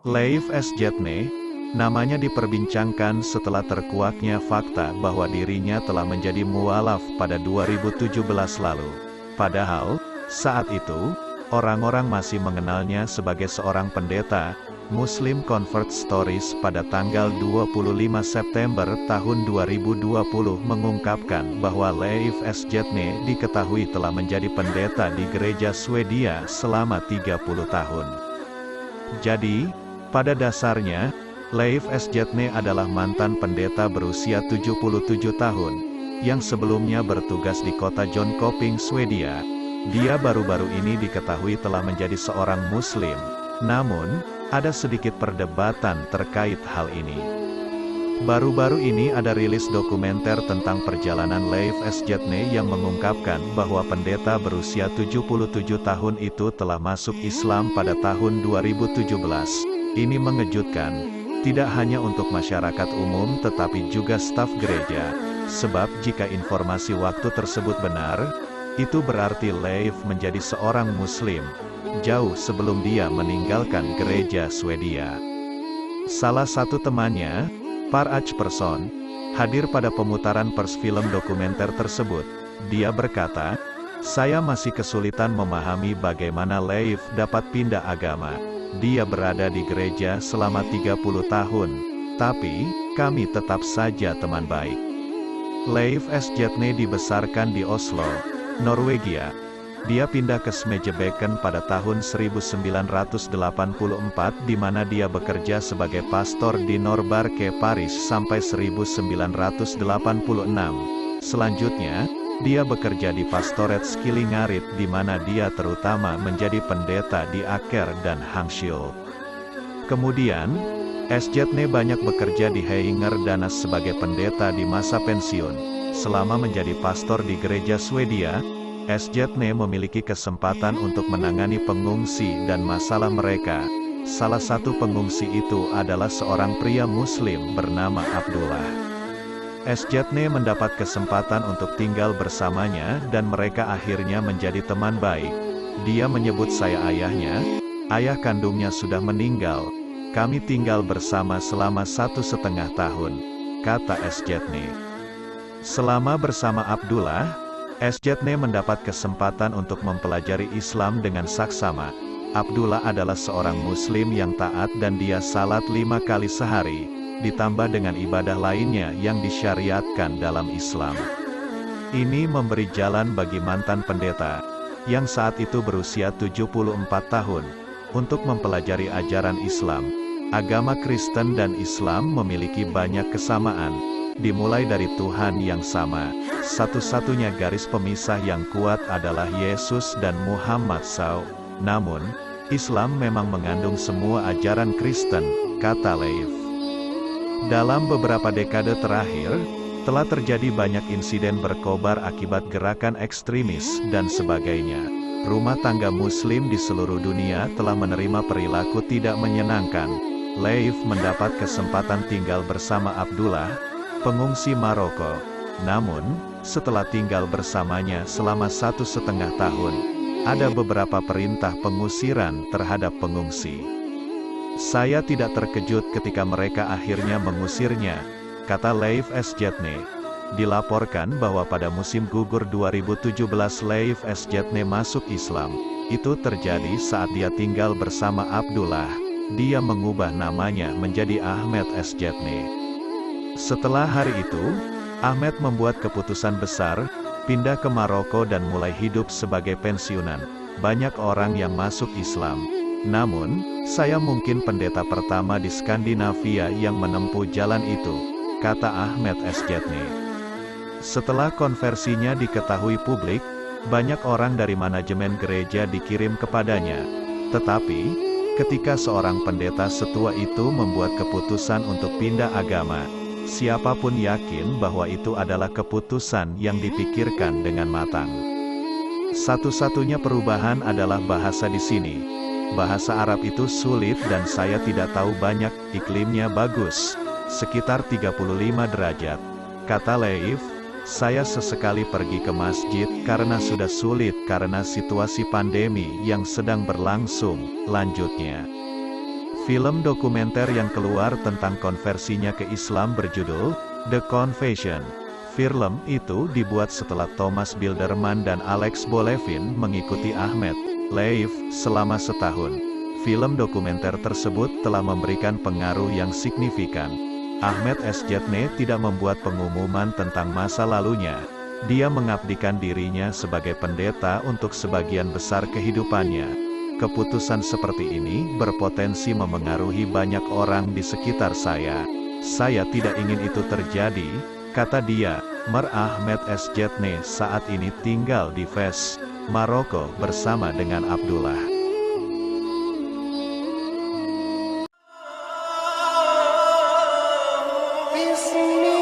Leif S. Jetne, namanya diperbincangkan setelah terkuaknya fakta bahwa dirinya telah menjadi mualaf pada 2017 lalu. Padahal, saat itu, orang-orang masih mengenalnya sebagai seorang pendeta. Muslim Convert Stories pada tanggal 25 September tahun 2020 mengungkapkan bahwa Leif S. Jetne diketahui telah menjadi pendeta di gereja Swedia selama 30 tahun. Jadi, pada dasarnya, Leif S. Jetne adalah mantan pendeta berusia 77 tahun, yang sebelumnya bertugas di kota Jönköping, Swedia. Dia baru-baru ini diketahui telah menjadi seorang Muslim. Namun, ada sedikit perdebatan terkait hal ini. Baru-baru ini ada rilis dokumenter tentang perjalanan Leif S. Jetne yang mengungkapkan bahwa pendeta berusia 77 tahun itu telah masuk Islam pada tahun 2017. Ini mengejutkan, tidak hanya untuk masyarakat umum tetapi juga staf gereja, sebab jika informasi waktu tersebut benar, itu berarti Leif menjadi seorang Muslim, jauh sebelum dia meninggalkan gereja Swedia. Salah satu temannya, Par Persson, hadir pada pemutaran pers film dokumenter tersebut. Dia berkata, "Saya masih kesulitan memahami bagaimana Leif dapat pindah agama. Dia berada di gereja selama 30 tahun, tapi kami tetap saja teman baik." Leif S. Jetne dibesarkan di Oslo, Norwegia. Dia pindah ke Smedjebacken pada tahun 1984 di mana dia bekerja sebagai pastor di Norbarke Paris sampai 1986. Selanjutnya, dia bekerja di Pastoret Skillingarit di mana dia terutama menjadi pendeta di Aker dan Hangzhou. Kemudian, S. Jetne banyak bekerja di Heingerdanes sebagai pendeta di masa pensiun. Selama menjadi pastor di gereja Swedia, S. Jetne memiliki kesempatan untuk menangani pengungsi dan masalah mereka. Salah satu pengungsi itu adalah seorang pria Muslim bernama Abdullah. S. Jetne mendapat kesempatan untuk tinggal bersamanya dan mereka akhirnya menjadi teman baik. Dia menyebut saya ayahnya, ayah kandungnya sudah meninggal. Kami tinggal bersama selama 1,5 tahun, kata S. Jetne. Selama bersama Abdullah, S. Jetne mendapat kesempatan untuk mempelajari Islam dengan saksama. Abdullah adalah seorang Muslim yang taat dan dia salat 5 kali sehari, ditambah dengan ibadah lainnya yang disyariatkan dalam Islam. Ini memberi jalan bagi mantan pendeta, yang saat itu berusia 74 tahun, untuk mempelajari ajaran Islam. Agama Kristen dan Islam memiliki banyak kesamaan, dimulai dari Tuhan yang sama. Satu-satunya garis pemisah yang kuat adalah Yesus dan Muhammad SAW. Namun, Islam memang mengandung semua ajaran Kristen, kata Leif. Dalam beberapa dekade terakhir, telah terjadi banyak insiden berkobar akibat gerakan ekstremis dan sebagainya. Rumah tangga Muslim di seluruh dunia telah menerima perilaku tidak menyenangkan. Leif mendapat kesempatan tinggal bersama Abdullah, pengungsi Maroko. Namun, setelah tinggal bersamanya selama 1,5 tahun, ada beberapa perintah pengusiran terhadap pengungsi. Saya tidak terkejut ketika mereka akhirnya mengusirnya, kata Leif S. Jetne. Dilaporkan bahwa pada musim gugur 2017 Leif S. Jetne masuk Islam. Itu terjadi saat dia tinggal bersama Abdullah. Dia mengubah namanya menjadi Ahmed S. Jetne. Setelah hari itu, Ahmed membuat keputusan besar, pindah ke Maroko dan mulai hidup sebagai pensiunan. Banyak orang yang masuk Islam. Namun, saya mungkin pendeta pertama di Skandinavia yang menempuh jalan itu, kata Ahmed S. Jetne. Setelah konversinya diketahui publik, banyak orang dari manajemen gereja dikirim kepadanya. Tetapi, ketika seorang pendeta setua itu membuat keputusan untuk pindah agama, siapapun yakin bahwa itu adalah keputusan yang dipikirkan dengan matang. Satu-satunya perubahan adalah bahasa di sini. Bahasa Arab itu sulit dan saya tidak tahu banyak. Iklimnya bagus, sekitar 35 derajat. Kata Leif, saya sesekali pergi ke masjid karena sudah sulit karena situasi pandemi yang sedang berlangsung, lanjutnya. Film dokumenter yang keluar tentang konversinya ke Islam berjudul The Confession. Film itu dibuat setelah Thomas Bilderman dan Alex Bolevin mengikuti Ahmed Leif selama setahun. Film dokumenter tersebut telah memberikan pengaruh yang signifikan. Ahmed Sjatne tidak membuat pengumuman tentang masa lalunya. Dia mengabdikan dirinya sebagai pendeta untuk sebagian besar kehidupannya. Keputusan seperti ini berpotensi memengaruhi banyak orang di sekitar saya. Saya tidak ingin itu terjadi, kata dia. Ahmed Sjatne saat ini tinggal di Fes, Maroko bersama dengan Abdullah. Listen